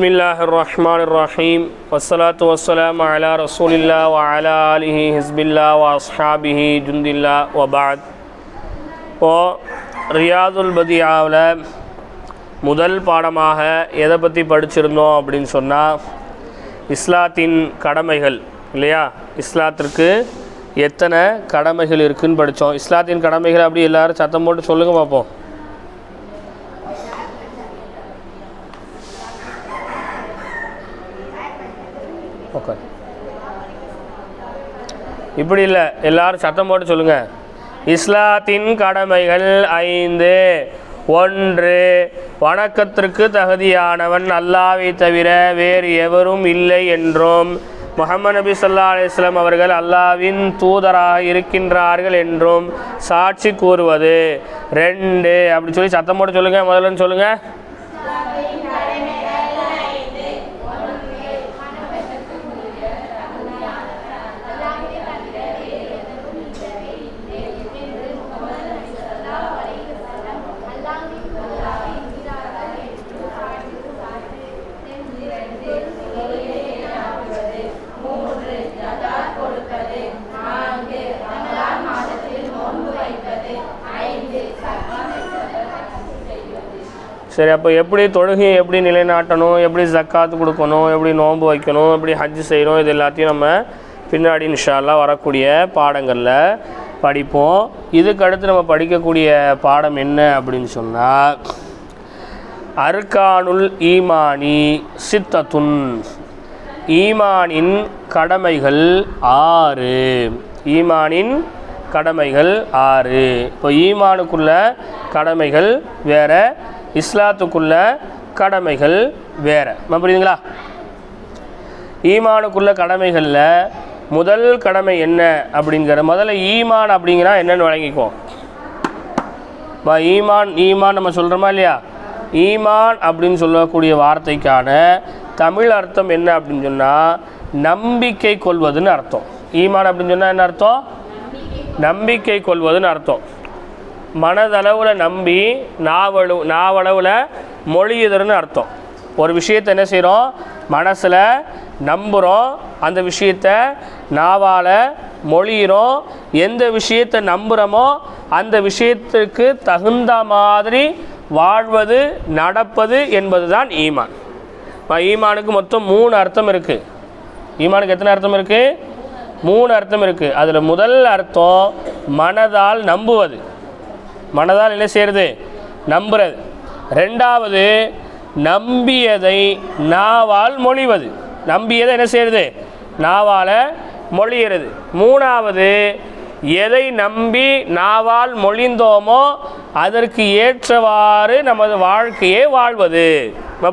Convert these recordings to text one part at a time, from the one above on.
பிஸ்மில்லாஹிர் ரஹ்மானிர் ரஹீம் வஸ்ஸலாத்து வஸ்ஸலாமு அலா ரசூலில்லாஹ் வ அலா ஆலிஹி ஹிஸ்பில்லாஹ் வ அஸ்ஹாபிஹி ஜுந்தில்லாஹ் வ பஅத். ரியாதுல் பதியாவில் முதல் பாடமாக எதை பற்றி படிச்சிருந்தோம் அப்படின்னு சொன்னால், இஸ்லாத்தின் கடமைகள் இல்லையா, இஸ்லாத்திற்கு எத்தனை கடமைகள் இருக்குதுன்னு படித்தோம். இஸ்லாத்தின் கடமைகள் அப்படி எல்லோரும் சத்தம் போட்டு சொல்லுங்கள் பார்ப்போம். ஓகே, இப்படி இல்லை, எல்லாரும் சத்தம் போட்டு சொல்லுங்கள். இஸ்லாத்தின் கடமைகள் 5. 1. வணக்கத்திற்கு தகுதியானவன் அல்லாஹ்வை தவிர வேறு எவரும் இல்லை என்றும் முஹம்மது நபி ஸல்லல்லாஹு அலைஹி வஸல்லம் அவர்கள் அல்லாஹ்வின் தூதராக இருக்கின்றார்கள் என்றும் சாட்சி கூறுவது. 2. அப்படி சொல்லி சத்தம் போட்டு சொல்லுங்கள். முதல்ல சொல்லுங்கள். சரி, அப்போ எப்படி தொழுகையை எப்படி நிலைநாட்டணும், எப்படி ஜக்காத்து கொடுக்கணும், எப்படி நோன்பு வைக்கணும், எப்படி ஹஜ் செய்யணும், இது எல்லாத்தையும் நம்ம பின்னாடி இன்ஷா அல்லாஹ் வரக்கூடிய பாடங்களில் படிப்போம். இதுக்கு அடுத்து நம்ம படிக்கக்கூடிய பாடம் என்ன அப்படின்னு சொன்னால், அர்கானுல் ஈமானி சித்தத்துன், ஈமானின் கடமைகள் 6. ஈமானின் கடமைகள் 6. இப்போ ஈமானுக்குள்ள கடமைகள் வேற, இஸ்லாத்துக்குள்ள கடமைகள் வேறு. புரியுதுங்களா? ஈமானுக்குள்ள கடமைகளில் முதல் கடமை என்ன அப்படிங்கிற, முதல்ல ஈமான் அப்படிங்கிறா என்னென்னு வழங்கிக்குவோம். ஈமான் நம்ம சொல்கிறோமா இல்லையா? ஈமான் அப்படின்னு சொல்லக்கூடிய வார்த்தைக்கான தமிழ் அர்த்தம் என்ன அப்படின்னு சொன்னால், நம்பிக்கை கொள்வதுன்னு அர்த்தம். ஈமான் அப்படின்னு சொன்னால் என்ன அர்த்தம்? நம்பிக்கை கொள்வதுன்னு அர்த்தம். மனதளவில் நம்பி நாவளவில் மொழியுதல்னு அர்த்தம். ஒரு விஷயத்தை என்ன செய்கிறோம்? மனசில் நம்புகிறோம், அந்த விஷயத்தை நாவால் மொழிகிறோம். எந்த விஷயத்தை நம்புகிறோமோ அந்த விஷயத்திற்கு தகுந்த மாதிரி வாழ்வது, நடப்பது என்பது தான் ஈமான். ஈமானுக்கு மொத்தம் 3 அர்த்தம் இருக்குது. ஈமானுக்கு எத்தனை அர்த்தம் இருக்குது? 3 அர்த்தம் இருக்குது. அதில் முதல் அர்த்தம் மனதால் நம்புவது, மனதால் என்ன செய்கிறது? நம்புறது. 2வது நம்பியதை நாவால் மொழிவது, நம்பியதை என்ன செய்கிறது? நாவால் மொழிகிறது. 3வது எதை நம்பி நாவால் மொழிந்தோமோ அதற்கு ஏற்றவாறு நமது வாழ்க்கையை வாழ்வது.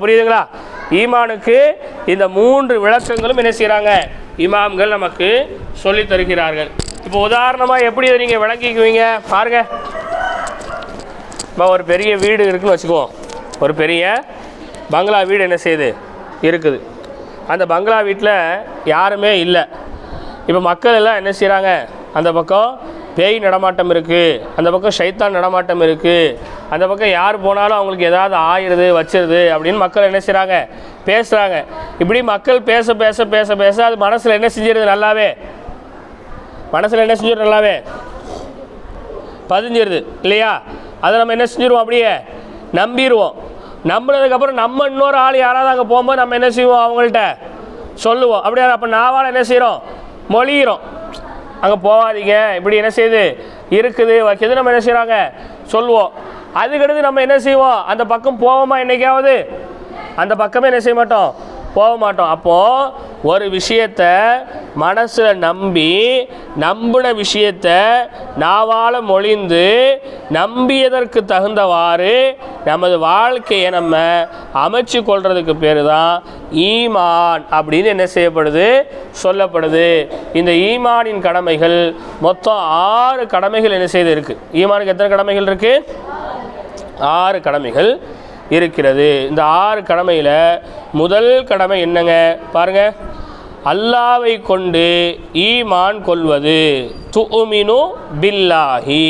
புரியுதுங்களா? ஈமானுக்கு இந்த 3 விளக்கங்களும் என்ன செய்கிறாங்க? இமாம்கள் நமக்கு சொல்லி தருகிறார்கள். இப்போ உதாரணமாக எப்படி இதை நீங்கள் விளங்கிக்குவீங்க பாருங்கள். ஒரு பெரிய வீடு இருக்குதுன்னு வச்சுக்குவோம். ஒரு பெரிய பங்களா வீடு என்ன செய்யுது? இருக்குது. அந்த பங்களா வீட்டில் யாருமே இல்லை. இப்போ மக்கள் எல்லாம் என்ன செய்கிறாங்க? அந்த பக்கம் பேய் நடமாட்டம் இருக்குது, அந்த பக்கம் ஷைத்தான் நடமாட்டம் இருக்குது, அந்த பக்கம் யார் போனாலும் அவங்களுக்கு ஏதாவது ஆயிடுது வச்சிருது அப்படின்னு மக்கள் என்ன செய்கிறாங்க? பேசுகிறாங்க. இப்படி மக்கள் பேச பேச பேச பேச அது மனசில் என்ன செஞ்சிருது? நல்லாவே மனசில் என்ன செஞ்சிருது? நல்லாவே பதிஞ்சிருது இல்லையா? அதை நம்ம என்ன செஞ்சிருவோம்? அப்படியே நம்பிடுவோம். நம்பினதுக்கப்புறம் நம்ம இன்னொரு ஆள் யாராவது அங்கே போகும்போது நம்ம என்ன செய்வோம்? அவங்கள்ட்ட சொல்லுவோம். அப்படியே அப்போ நாவால் என்ன செய்கிறோம்? மொழிகிறோம். அங்கே போகாதீங்க, இப்படி என்ன செய்யுது இருக்குது வைக்கிறது நம்ம என்ன செய்கிறாங்க? சொல்லுவோம். அதுக்கடுத்து நம்ம என்ன செய்வோம்? அந்த பக்கம் போவோமா? என்றைக்காவது அந்த பக்கமே என்ன செய்ய மாட்டோம்? போக மாட்டோம். அப்போது ஒரு விஷயத்தை மனசில் நம்பி, நம்பின விஷயத்தை நாவால் மொழிந்து, நம்பியதற்கு தகுந்தவாறு நமது வாழ்க்கையை நம்ம அமைச்சு கொள்றதுக்கு பேர் தான் ஈமான் அப்படின்னு என்ன செய்யப்படுது? சொல்லப்படுது. இந்த ஈமானின் கடமைகள் மொத்தம் 6 கடமைகள் என்ன செய்து இருக்குது. ஈமானுக்கு எத்தனை கடமைகள் இருக்குது? 6 கடமைகள் இருக்கிறது. இந்த 6 கடமையில் முதல் கடமை என்னங்க பாருங்கள். அல்லாஹ்வை கொண்டு ஈமான் கொள்வது. துஉமினு பில்லாஹி,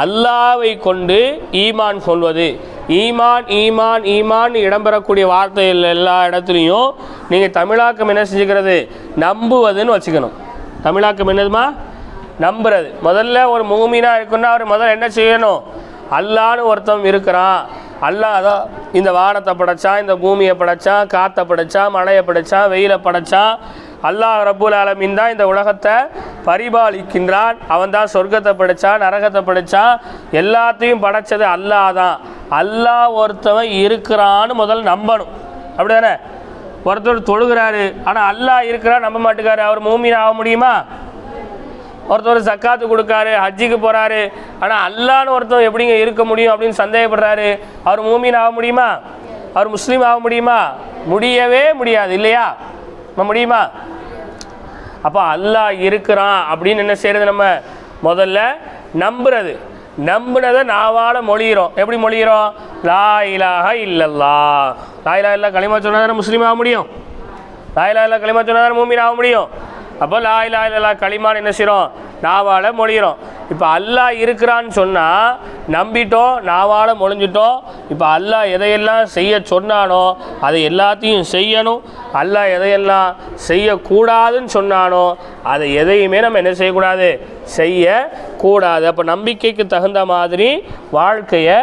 அல்லாஹ்வை கொண்டு ஈமான் கொள்வது. ஈமான் ஈமான் ஈமான் இடம்பெறக்கூடிய வார்த்தைகள் எல்லா இடத்துலையும் நீங்கள் தமிழாக்கம் என்ன செஞ்சுக்கிறது, நம்புவதுன்னு வச்சுக்கணும். தமிழாக்கம் என்னதுமா, நம்புறது. முதல்ல ஒரு மூமினாக இருக்குன்னா அவர் முதல்ல என்ன செய்யணும், அல்லான்னு ஒருத்தன் இருக்கிறான், அல்லாஹ் தான் இந்த வானத்தை படைச்சான், இந்த பூமியை படைச்சான், காற்றை படைச்சான், மழையை படைச்சான், வெயிலை படைச்சான், அல்லாஹ் ரப்புல் ஆலமீன் தான் இந்த உலகத்தை பரிபாலிக்கின்றான், அவன் தான் சொர்க்கத்தை படைச்சான், நரகத்தை படைச்சான், எல்லாத்தையும் படைச்சது அல்லாஹ் தான். அல்லாஹ் ஒருத்தவன் இருக்கிறான்னு முதல்ல நம்பணும். அப்படி தானே? ஒருத்தர் தொழுகிறாரு ஆனால் அல்லாஹ் இருக்கிறான் நம்ப மாட்டேங்காரு, அவர் மூமின் ஆக முடியுமா? ஒருத்தர் சக்காத்து கொடுக்காரு, ஹஜ்ஜிக்கு போகிறாரு, ஆனால் அல்லான்னு ஒருத்தர் எப்படிங்க இருக்க முடியும் அப்படின்னு சந்தேகப்படுறாரு, அவர் மூமின் ஆக முடியுமா? அவர் முஸ்லீம் ஆக முடியுமா? முடியவே முடியாது இல்லையா? முடியுமா? அப்போ அல்லாஹ் இருக்கிறான் அப்படின்னு என்ன செய்கிறது, நம்ம முதல்ல நம்புறது. நம்புனதை நாவால் மொழிகிறோம். எப்படி மொழிகிறோம்? லா இலாஹ இல்லல்லாஹ். லா இலாஹ இல்லல்லாஹ் களிமா சொன்னால் தானே முஸ்லீம் ஆக முடியும். லா இலாஹ இல்லல்லாஹ் களிமா சொன்னால் தானே மூமின் ஆக முடியும். அப்போ லா இலாஹ இல்லல்லாஹ் களிமான்னு என்ன செய்கிறோம், நாவால் மொழிகிறோம். இப்போ அல்லாஹ் இருக்கிறான்னு சொன்னால் நம்பிட்டோம், நாவால் மொழிஞ்சிட்டோம். இப்போ அல்லாஹ் எதையெல்லாம் செய்ய சொன்னானோ அதை எல்லாத்தையும் செய்யணும். அல்லாஹ் எதையெல்லாம் செய்யக்கூடாதுன்னு சொன்னானோ அதை எதையுமே நம்ம என்ன செய்யக்கூடாது, செய்யக்கூடாது. அப்போ நம்பிக்கைக்கு தகுந்த மாதிரி வாழ்க்கையை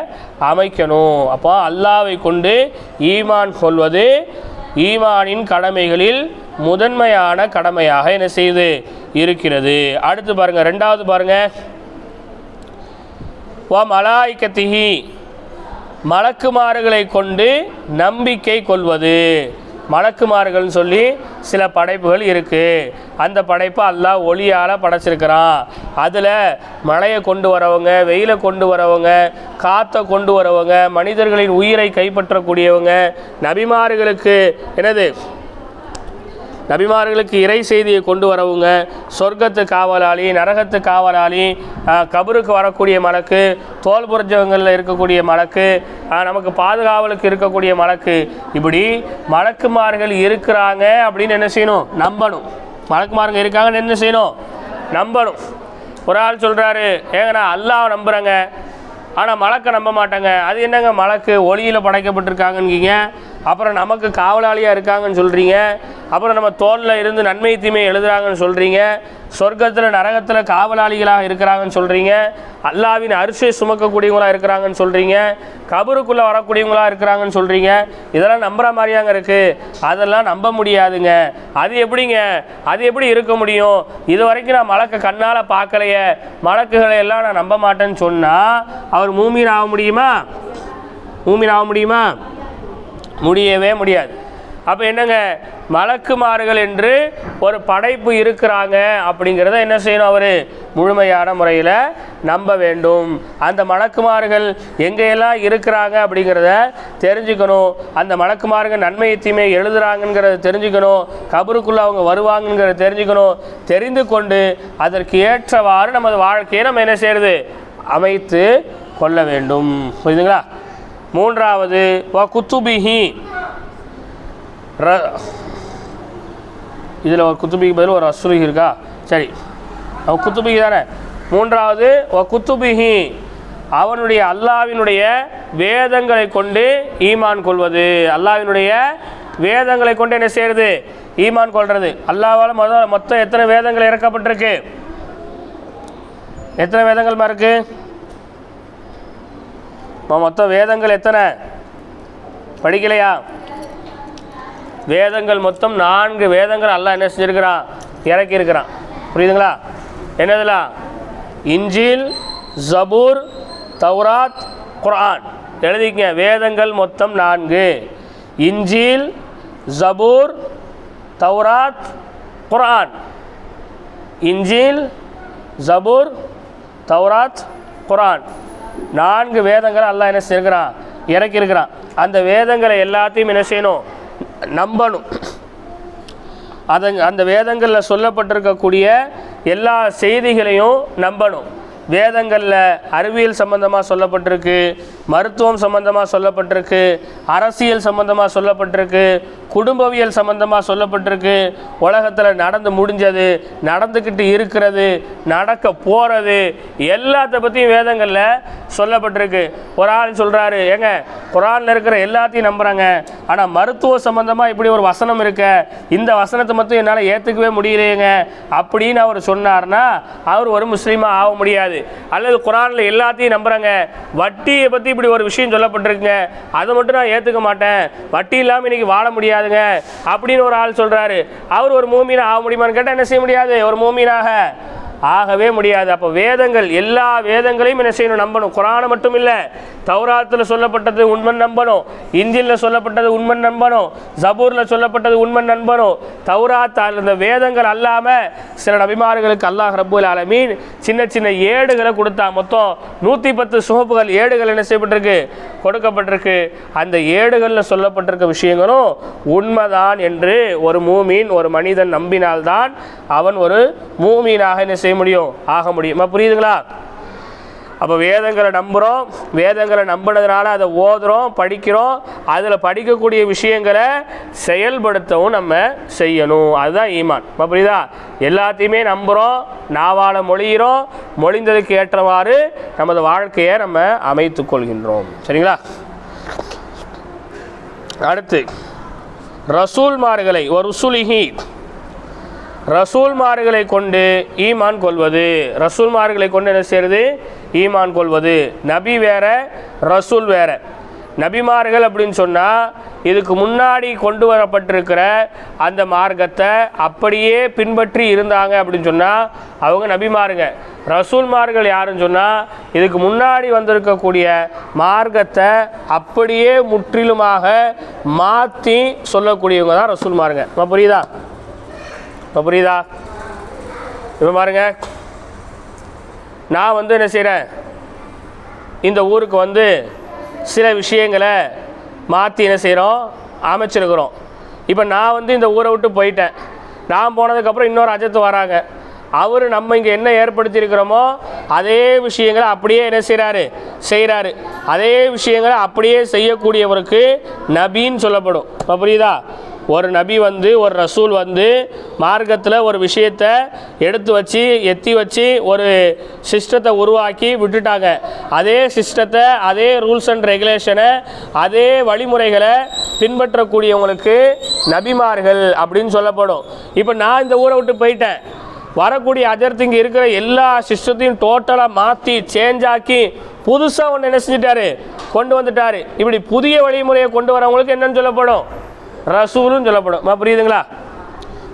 அமைக்கணும். அப்போ அல்லாஹ்வை கொண்டு ஈமான் கொள்வது ஈமானின் கடமைகளில் முதன்மையான கடமையாக என்ன செய்து இருக்கிறது. அடுத்து பாருங்க, ரெண்டாவது பாருங்க, வ மலாயிகத்திஹி, மலக்குமார்களை கொண்டு நம்பிக்கை கொள்வது. மலக்குமார்கள்னு சொல்லி சில படைப்புகள் இருக்குது. அந்த படைப்பை அல்லாஹ் ஒளியால் படைச்சிருக்கிறான். அதில் மழையை கொண்டு வரவங்க, வெயிலை கொண்டு வரவங்க, காற்றை கொண்டு வரவங்க, மனிதர்களின் உயிரை கைப்பற்றக்கூடியவங்க, நபிமார்களுக்கு என்னது, நபிமார்களுக்கு இறை செய்தியை கொண்டு வரவங்க, சொர்க்கத்து காவலாளி, நரகத்து காவலாளி, கபருக்கு வரக்கூடிய மலக்கு, தோல் புரஜங்களில் இருக்கக்கூடிய மலக்கு, நமக்கு பாதுகாவலுக்கு இருக்கக்கூடிய மலக்கு, இப்படி மலக்குமார்கள் இருக்கிறாங்க அப்படின்னு என்ன செய்யணும், நம்பணும். மலக்குமார்கள் இருக்காங்கன்னு என்ன செய்யணும், நம்பணும். ஒரு ஆள் சொல்கிறாரு, ஏங்க நான் அல்லாஹ் நம்புகிறேங்க ஆனால் மலக்கை நம்ப மாட்டேங்க. அது என்னங்க, மலக்கு ஒளியில் படைக்கப்பட்டிருக்காங்கன்னீங்க, அப்புறம் நமக்கு காவலாளியாக இருக்காங்கன்னு சொல்கிறீங்க, அப்புறம் நம்ம தோளில் இருந்து நன்மை தீமை எழுதுகிறாங்கன்னு சொல்கிறீங்க, சொர்க்கத்தில் நரகத்தில் காவலாளிகளாக இருக்கிறாங்கன்னு சொல்கிறீங்க, அல்லாஹ்வின் அரிசியை சுமக்கக்கூடியவங்களாக இருக்கிறாங்கன்னு சொல்கிறீங்க, கபருக்குள்ளே வரக்கூடியவங்களாக இருக்கிறாங்கன்னு சொல்கிறீங்க. இதெல்லாம் நம்புகிற மாதிரியாங்க இருக்குது. அதெல்லாம் நம்ப முடியாதுங்க. அது எப்படிங்க, அது எப்படி இருக்க முடியும்? இது வரைக்கும் நான் மலக்கை கண்ணால் பார்க்கலையே, மலக்குகளை எல்லாம் நான் நம்ப மாட்டேன்னு சொன்னால் அவர் மூமின் ஆக முடியுமா? மூமின் ஆக முடியுமா? முடியவே முடியாது. அப்போ என்னங்க, மலக்குமார்கள் என்று ஒரு படைப்பு இருக்கிறாங்க அப்படிங்கிறத என்ன செய்யணும், அவர் முழுமையான முறையில் நம்ப வேண்டும். அந்த மலக்குமார்கள் எங்கெல்லாம் இருக்கிறாங்க அப்படிங்கிறத தெரிஞ்சுக்கணும். அந்த மலக்குமார்கள் நன்மை தீமை எழுதுகிறாங்கங்கிறத தெரிஞ்சுக்கணும். கபருக்குள்ளே அவங்க வருவாங்கங்கிறத தெரிஞ்சுக்கணும். தெரிந்து கொண்டு அதற்கு ஏற்றவாறு நமது வாழ்க்கையை நம்ம என்ன செய்கிறது, அமைத்து கொள்ள வேண்டும். புரியுதுங்களா? மூன்றாவது, வ குத்துபிஹி, இதில் ஒரு குத்துபிக்கு பதில் ஒரு அஸ்ருஹி இருக்கா? சரி, அவன் குத்துபிகி தானே. மூன்றாவது, வ குத்துபிஹி, அவனுடைய அல்லாஹ்வினுடைய வேதங்களை கொண்டு ஈமான் கொள்வது. அல்லாஹ்வினுடைய வேதங்களை கொண்டு என்ன செய்கிறது, ஈமான் கொள்வது. அல்லாஹ்வால் மொத்தம் எத்தனை வேதங்கள் இறக்கப்பட்டிருக்கு? எத்தனை வேதங்கள் இருக்கு? மொத்தம் வேதங்கள் எத்தனை படிக்கலையா? வேதங்கள் மொத்தம் 4 வேதங்கள் அல்லாஹ் என்ன செஞ்சிருக்கிறான், இறக்கி இருக்கிறான். புரியுதுங்களா? என்னதுலாம்? இன்ஜீல், ஜபூர், தௌராத், குர்ஆன். எழுதிக்கங்க, வேதங்கள் மொத்தம் 4. இன்ஜீல், ஜபூர், தௌராத், குர்ஆன். இன்ஜீல், ஜபூர், தௌராத், குர்ஆன். 4 வேதங்களை அல்லாஹ் என்ன செய்கிறான், இறக்கியிருக்கிறான். அந்த வேதங்களை எல்லாத்தையும் என்ன செய்யணும், நம்பணும். அந்த வேதங்களில் சொல்லப்பட்டிருக்கக்கூடிய எல்லா செய்திகளையும் நம்பணும். வேதங்களில் அறிவியல் சம்பந்தமாக சொல்லப்பட்டிருக்கு, மருத்துவம் சம்பந்தமாக சொல்லப்பட்டிருக்கு, அரசியல் சம்பந்தமாக சொல்லப்பட்டிருக்கு, குடும்பவியல் சம்பந்தமாக சொல்லப்பட்டிருக்கு, உலகத்தில் நடந்து முடிஞ்சது, நடந்துக்கிட்டு இருக்கிறது, நடக்க போகிறது எல்லாத்த பற்றியும் வேதங்களில் சொல்லப்பட்டிருக்கு. ஒரு ஆள் சொல்கிறாரு, ஏங்க குரானில் இருக்கிற எல்லாத்தையும் நம்புகிறாங்க, ஆனால் மருத்துவ சம்பந்தமாக இப்படி ஒரு வசனம் இருக்க, இந்த வசனத்தை மட்டும் என்னால் ஏற்றுக்கவே முடியலையேங்க அப்படின்னு அவர் சொன்னார்னா அவர் ஒரு முஸ்லீமாக ஆக முடியாது. அல்லது குரானில் எல்லாத்தையும் நம்புகிறாங்க, வட்டியை பற்றி இப்படி ஒரு விஷயம் சொல்லப்பட்டிருக்குங்க, அதை மட்டும் நான் ஏற்றுக்க மாட்டேன், வட்டி இல்லாமல் இன்றைக்கி வாழ முடியாதுங்க அப்படின்னு ஒரு ஆள் சொல்கிறாரு, அவர் ஒரு மூமீனாக ஆக முடியுமான்னு கேட்டால் என்ன செய்ய முடியாது, ஒரு மூமீனாக ஆகவே முடியாது. அப்போ வேதங்கள் எல்லா வேதங்களையும் என்ன செய்யணும், நம்பணும். குரானை மட்டும் இல்லை, தௌராத்தில் சொல்லப்பட்டது உண்மை நம்பணும், இஞ்சிலில் சொல்லப்பட்டது உண்மை நம்பணும், ஜபூரில் சொல்லப்பட்டது உண்மை நம்பணும். தௌராத் இந்த வேதங்கள் அல்லாமல் சில நபிமார்களுக்கு அல்லாஹ் ரப்பல் ஆலமீன் சின்ன சின்ன ஏடுகளை கொடுத்தா. மொத்தம் 110 சுகப்புகள் ஏடுகள் என்ன செய்யப்பட்டிருக்கு, கொடுக்கப்பட்டிருக்கு. அந்த ஏடுகளில் சொல்லப்பட்டிருக்க விஷயங்களும் உண்மைதான் என்று ஒரு மூமீன், ஒரு மனிதன் நம்பினால்தான் அவன் ஒரு மூமீனாக என்ன செய்ய முடியும், ஆக முடியும். புரியுதுங்களா? அப்போ வேதங்களை நம்புகிறோம், வேதங்களை நம்பினதுனால அதை ஓதுறோம், படிக்கிறோம், அதில் படிக்கக்கூடிய விஷயங்களை செயல்படுத்தவும் நம்ம செய்யணும். அதுதான் ஈமான். புரியுதா? எல்லாத்தையுமே நம்புகிறோம், நாவால் மொழிகிறோம், மொழிந்ததுக்கு ஏற்றவாறு நமது வாழ்க்கையை நம்ம அமைத்து கொள்கின்றோம். சரிங்களா? அடுத்து ரசூல்மார்களை ஒரு ருசுலிஹி, ரசூல்மார்களை கொண்டு ஈமான் கொள்வது. ரசூல்மார்களை கொண்டு என்ன செய்யறது, ஈமான் கொள்வது. நபி வேற, ரசூல் வேற. நபிமார்கள் அப்படின்னு சொன்னால் இதுக்கு முன்னாடி கொண்டு வரப்பட்டிருக்கிற அந்த மார்க்கத்தை அப்படியே பின்பற்றி இருந்தாங்க அப்படின்னு சொன்னால் அவங்க நபிமாருங்க. ரசூல்மார்கள் யாருன்னு சொன்னால் இதுக்கு முன்னாடி வந்திருக்கக்கூடிய மார்க்கத்தை அப்படியே முற்றிலுமாக மாற்றி சொல்லக்கூடியவங்க தான் ரசூல்மாருங்க. புரியுதா? புரியுதா? இப்போ பாருங்க, நான் என்ன செய்கிறேன், இந்த ஊருக்கு சில விஷயங்களை மாற்றி என்ன செய்கிறோம், அமைச்சிருக்கிறோம். இப்போ நான் இந்த ஊரை விட்டு போயிட்டேன், நான் போனதுக்கப்புறம் இன்னொரு அஜத்து வராங்க, அவர் நம்ம இங்கே என்ன ஏற்படுத்தியிருக்கிறோமோ அதே விஷயங்களை அப்படியே என்ன செய்கிறாரு. அதே விஷயங்களை அப்படியே செய்யக்கூடியவருக்கு நபின்னு சொல்லப்படும். இப்போ புரியுதா? ஒரு நபி ஒரு ரசூல் மார்க்கத்தில் ஒரு விஷயத்தை எடுத்து வச்சு எத்தி வச்சு ஒரு சிஸ்டத்தை உருவாக்கி விட்டுட்டாங்க. அதே சிஸ்டத்தை, அதே ரூல்ஸ் அண்ட் ரெகுலேஷனை, அதே வழிமுறைகளை பின்பற்றக்கூடியவங்களுக்கு நபிமார்கள் அப்படின்னு சொல்லப்படும். இப்போ நான் இந்த ஊரை விட்டு போயிட்டேன், வரக்கூடிய அஜர்த்து இங்கே இருக்கிற எல்லா சிஸ்டத்தையும் டோட்டலாக மாற்றி சேஞ்ச் ஆக்கி புதுசாக ஒன்று என்ன செஞ்சிட்டாரு, கொண்டு வந்துட்டார். இப்படி புதிய வழிமுறையை கொண்டு வரவங்களுக்கு என்னன்னு சொல்லப்படும், ரசூலுன்னு சொல்லப்படும். புரியுதுங்களா?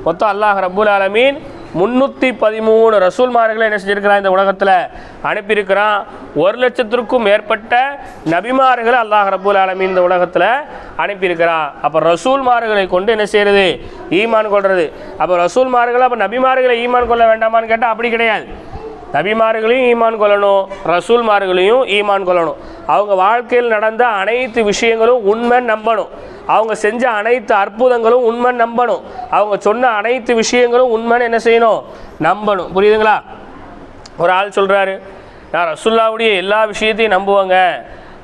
மொத்தம் அல்லாஹ் ரப்புல் ஆலமீன் 313 ரசூல்மார்களை என்ன செஞ்சிருக்கிறான், இந்த உலகத்தில் அனுப்பியிருக்கிறான். 1,00,000க்கும் மேற்பட்ட நபிமார்களை அல்லாஹ் ரப்புல் ஆலமீன் இந்த உலகத்தில் அனுப்பியிருக்கிறான். அப்போ ரசூல்மார்களை கொண்டு என்ன செய்யறது, ஈமான் கொள்வது. அப்போ ரசூல்மார்களை, அப்போ நபிமார்களை ஈமான் கொள்ள வேண்டாமான்னு கேட்டால் அப்படி கிடையாது. நபிமார்களையும் ஈமான் கொள்ளணும், ரசூல்மார்களையும் ஈமான் கொள்ளணும். அவங்க வாழ்க்கையில் நடந்த அனைத்து விஷயங்களும் உண்மை நம்பணும், அவங்க செஞ்ச அனைத்து அற்புதங்களும் உண்மை நம்பணும், அவங்க சொன்ன அனைத்து விஷயங்களும் உண்மைன்னு என்ன செய்யணும், நம்பணும். புரியுதுங்களா? ஒரு ஆள் சொல்கிறாரு, நான் ரசூலுல்லாவுடைய எல்லா விஷயத்தையும் நம்புவாங்க,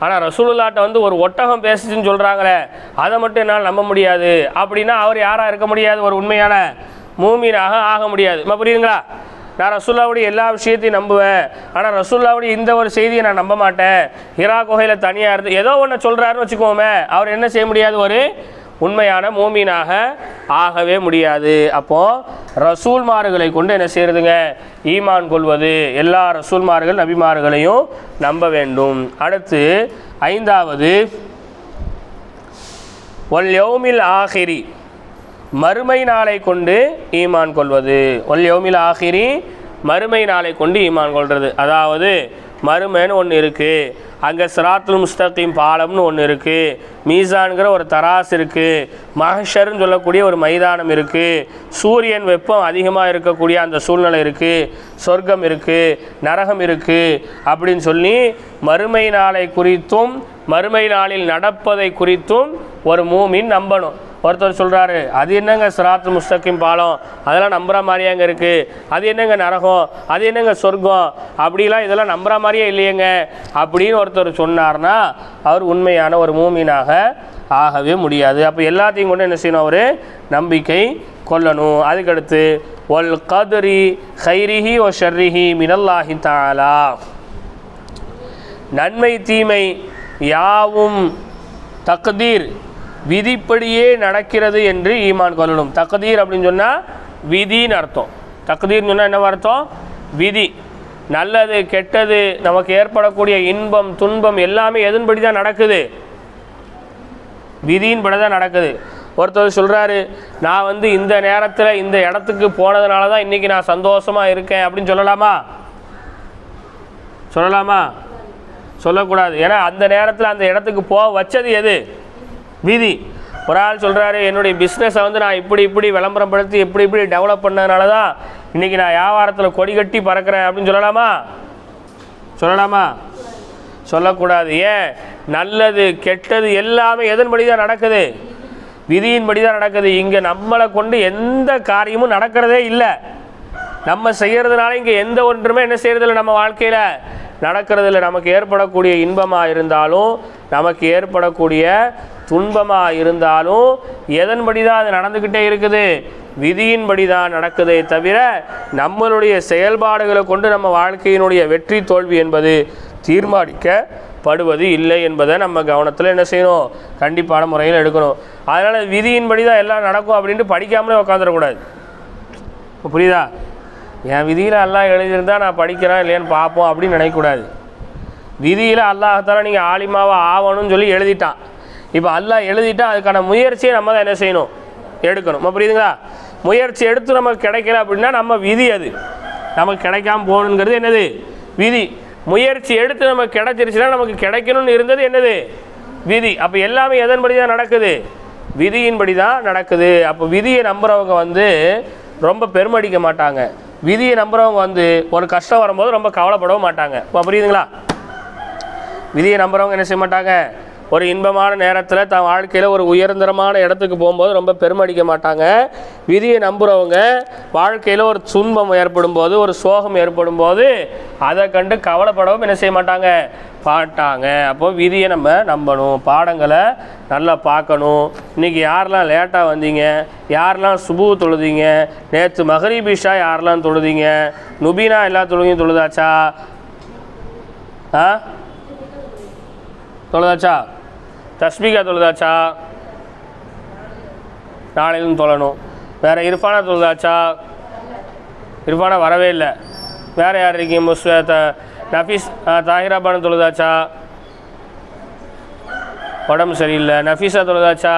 ஆனால் ரசூலுல்லாட்ட ஒரு ஒட்டகம் பேசுச்சுன்னு சொல்கிறாங்களே அதை மட்டும் என்னால் நம்ப முடியாது அப்படின்னா அவர் யாராக இருக்க முடியாது, ஒரு உண்மையான மூமீனாக ஆக முடியாது. புரியுதுங்களா? நான் ரசூலுல்லாவுடைய எல்லா விஷயத்தையும் நம்புவேன், ஆனால் ரசூலுல்லாவுடைய இந்த ஒரு செய்தியை நான் நம்ப மாட்டேன், ஹிரா குகையில் தனியாக இருந்து ஏதோ ஒன்று சொல்கிறாருன்னு வச்சுக்கோமே, அவர் என்ன செய்ய முடியாது, ஒரு உண்மையான மூமீனாக ஆகவே முடியாது. அப்போது ரசூல்மார்களை கொண்டு என்ன செய்யறதுங்க, ஈமான் கொள்வது. எல்லா ரசூல்மார்கள் நபிமார்களையும் நம்ப வேண்டும். அடுத்து 5வது வல் யௌமில் ஆஹிரி, மறுமை நாளை கொண்டு ஈமான் கொள்வது. ஒல் யௌமில் ஆஹிரி, மறுமை நாளை கொண்டு ஈமான் கொள்வது. அதாவது மறுமைன்னு ஒன்று இருக்குது, அங்கே சிராத்துல் முஸ்தகீம் பாலம்னு ஒன்று இருக்குது, மீசான்கிற ஒரு தராஸ் இருக்குது, மஹ்ஷர்னு சொல்லக்கூடிய ஒரு மைதானம் இருக்குது, சூரியன் வெப்பம் அதிகமாக இருக்கக்கூடிய அந்த சூழ்நிலை இருக்குது, சொர்க்கம் இருக்குது, நரகம் இருக்குது அப்படின்னு சொல்லி மறுமை நாளை குறித்தும் மறுமை நாளில் நடப்பதை குறித்தும் ஒரு மூமின் நம்பணும். ஒருத்தர் சொல்கிறாரு, அது என்னங்க சிராத்து முஸ்தகிம் பாலம், அதெல்லாம் நம்புகிற மாதிரியே அங்கே இருக்குது, அது என்னங்க நரகம், அது என்னங்க சொர்க்கம், அப்படிலாம் இதெல்லாம் நம்புகிற மாதிரியே இல்லையேங்க அப்படின்னு ஒருத்தர் சொன்னார்னா அவர் உண்மையான ஒரு மூமினாக ஆகவே முடியாது. அப்போ எல்லாத்தையும் கொண்டு என்ன செய்யணும், அவர் நம்பிக்கை கொள்ளணும். அதுக்கடுத்து ஒல் கதுரி ஹைரிஹி ஒ ஷர்ரிஹி மினல்லாஹி தஆலா, நன்மை தீமை யாவும் தக்தீர் விதிப்படியே நடக்கிறது என்று ஈமான் கொள்ளணும். தக்தீர் அப்படின்னு சொன்னால் விதின்னு அர்த்தம். தக்தீர்னு சொன்னால் என்ன அர்த்தம்? விதி. நல்லது கெட்டது நமக்கு ஏற்படக்கூடிய இன்பம் துன்பம் எல்லாமே எதன்படி தான் நடக்குது? விதியின்படி தான் நடக்குது. ஒருத்தர் சொல்கிறாரு, நான் இந்த நேரத்தில் இந்த இடத்துக்கு போனதுனால தான் இன்றைக்கி நான் சந்தோஷமாக இருக்கேன் அப்படின்னு சொல்லலாமா? சொல்லலாமா? சொல்லக்கூடாது. ஏன்னா அந்த நேரத்தில் அந்த இடத்துக்கு போக வச்சது எது? விதி. ஒரு ஆள் சொல்கிறாரு, என்னுடைய பிஸ்னஸை நான் இப்படி விளம்பரப்படுத்தி இப்படி டெவலப் பண்ணதுனால தான் இன்றைக்கி நான் வியாபாரத்தில் கொடி கட்டி பறக்கிறேன் அப்படின்னு சொல்லலாமா? சொல்லலாமா? சொல்லக்கூடாது. ஏன்? நல்லது கெட்டது எல்லாமே எதன்படி தான் நடக்குது? விதியின்படி தான் நடக்குது. இங்கே நம்மளை கொண்டு எந்த காரியமும் நடக்கிறதே இல்லை. நம்ம செய்கிறதுனால இங்கே எந்த ஒன்றுமே என்ன செய்கிறதில்ல, நம்ம வாழ்க்கையில் நடக்கிறதில்ல. நமக்கு ஏற்படக்கூடிய இன்பமாக இருந்தாலும் நமக்கு ஏற்படக்கூடிய துன்பமாக இருந்தாலும் எதன்படி தான் அது நடந்துக்கிட்டே இருக்குது? விதியின்படி தான் நடக்குதே தவிர நம்மளுடைய செயல்பாடுகளை கொண்டு நம்ம வாழ்க்கையினுடைய வெற்றி தோல்வி என்பது தீர்மானிக்கப்படுவது இல்லை என்பதை நம்ம கவனத்தில் என்ன செய்யணும், கண்டிப்பான முறையில் எடுக்கணும். அதனால் விதியின்படி தான் எல்லாம் நடக்கும் அப்படின்ட்டு படிக்காமலே உட்காந்துடக்கூடாது. புரியுதா? என் விதியில் அல்லாஹ் எழுதியிருந்தால் நான் படிக்கிறேன் இல்லையான்னு பார்ப்போம் அப்படின்னு நினைக்கக்கூடாது. விதியில் அல்லாஹால நீங்கள் ஆலிமாவை ஆகணும்னு சொல்லி எழுதிட்டான். இப்போ அல்லாஹ் எழுதிட்டா அதுக்கான முயற்சியை நம்ம தான் என்ன செய்யணும், எடுக்கணும். புரியுதுங்களா? முயற்சி எடுத்து நமக்கு கிடைக்கல அப்படின்னா நம்ம விதி, அது நமக்கு கிடைக்காம போகணுங்கிறது என்னது? விதி. முயற்சி எடுத்து நமக்கு கிடைச்சிருச்சுன்னா நமக்கு கிடைக்கணும்னு இருந்தது என்னது? விதி. அப்போ எல்லாமே எதன்படி தான் நடக்குது? விதியின்படி தான் நடக்குது. அப்போ விதியை நம்புகிறவங்க ரொம்ப பெருமடிக்க மாட்டாங்க. விதியை நம்புகிறவங்க ஒரு கஷ்டம் வரும்போது ரொம்ப கவலைப்படவும் மாட்டாங்க. இப்போ புரியுதுங்களா? விதியை நம்புகிறவங்க என்ன செய்ய மாட்டாங்க, ஒரு இன்பமான நேரத்தில் தன் வாழ்க்கையில் ஒரு உயர்ந்தரமான இடத்துக்கு போகும்போது ரொம்ப பெருமடிக்க மாட்டாங்க. விதியை நம்புகிறவங்க வாழ்க்கையில் ஒரு துன்பம் ஏற்படும் போது ஒரு சோகம் ஏற்படும் போது அதை கண்டு கவலைப்படவும் என்ன செய்ய மாட்டாங்க, பாட்டாங்க. அப்போது விதியை நம்ம நம்பணும். பாடங்களை நல்லா பார்க்கணும். இன்றைக்கி யாரெல்லாம் லேட்டாக வந்தீங்க, யாரெல்லாம் சுபு தொழுதீங்க, நேற்று மகரிப் இஷா யாரெல்லாம் தொழுதீங்க, நுபீனா எல்லா தொழுகையும் தொழுதாச்சா? தொழுதாச்சா? தஸ்பீகா தொழுதாச்சா? நாளையிலும் தொழணும். வேறு இர்ஃபானா தொழுதாச்சா? இர்ஃபானா வரவே இல்லை. வேறு யார் இருக்கீங்க? நஃபீஸ் தாஹிராபானு தொழுதாச்சா? உடம்பு சரியில்லை. நஃபீஸா தொழுதாச்சா?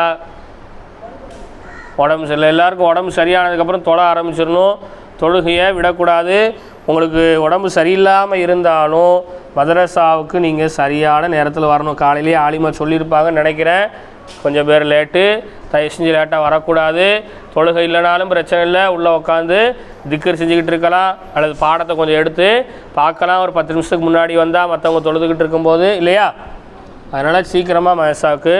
உடம்பு சரியில்லை. எல்லாருக்கும் உடம்பு சரியானதுக்கப்புறம் தொழ ஆரம்பிச்சிடணும். தொழுகையை விடக்கூடாது. உங்களுக்கு உடம்பு சரியில்லாமல் இருந்தாலும் மதரசாவுக்கு நீங்கள் சரியான நேரத்தில் வரணும். காலையிலேயே ஆலிமா சொல்லியிருப்பாங்கன்னு நினைக்கிறேன். கொஞ்சம் பேர் லேட்டு, தயவு செஞ்சு லேட்டாக வரக்கூடாது. தொழுகை இல்லைனாலும் பிரச்சனை இல்லை, உள்ளே உட்காந்து திக்கர் செஞ்சுக்கிட்டு இருக்கலாம், அல்லது பாடத்தை கொஞ்சம் எடுத்து பார்க்கலாம். ஒரு 10 நிமிஷத்துக்கு முன்னாடி வந்தால் மற்றவங்க தொழுதுகிட்டு இருக்கும்போது இல்லையா? அதனால் சீக்கிரமாக மதரசாவுக்கு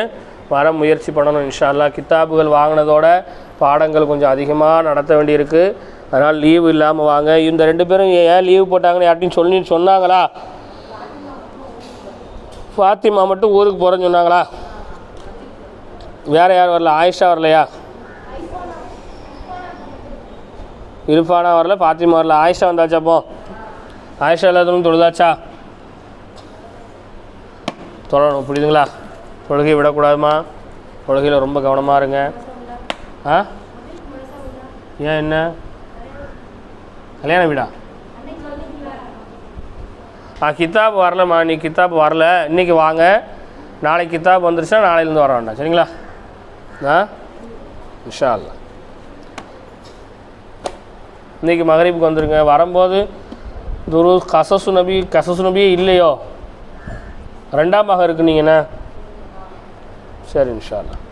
வர முயற்சி பண்ணணும் இன்ஷா அல்லாஹ். கித்தாபுகள் வாங்கினதோட பாடங்கள் கொஞ்சம் அதிகமாக நடத்த வேண்டியிருக்கு. அதனால் லீவு இல்லாமல் வாங்க. இந்த 2 பேரும் ஏன் லீவு போட்டாங்கன்னு யார்ட்டையும் சொன்னாங்களா? ஃபாத்திமா மட்டும் ஊருக்கு போகிறேன்னு சொன்னாங்களா? வேறு யார் வரல? ஆயிஷா வரலையா? இர்ஃபானா வரல, ஃபாத்திமா வரல. ஆயிஷா வந்தாச்சா? அப்போ ஆயிஷா எல்லாத்துக்கும் தொழுதாச்சா? தொழணும். புரியுதுங்களா? தொழுகை விடக்கூடாதுமா. தொழுகையில் ரொம்ப கவனமாக இருங்க. ஏன் என்ன கல்யாண வீடா? கித்தாப் வரலம்மா. நீ கித்தாப் வரல, இன்றைக்கி வாங்க. நாளைக்கு கித்தாப் வந்துருச்சுன்னா நாளையிலேருந்து வர வேண்டாம். சரிங்களா? இன்ஷா அல்லாஹ். இன்றைக்கி மகரிப்புக்கு வந்துடுங்க. வரும்போது கசசு நபியே இல்லையோ? 2ஆம் பாகம் இருக்குன்னீங்கண்ணா. சரி இன்ஷா அல்லாஹ்.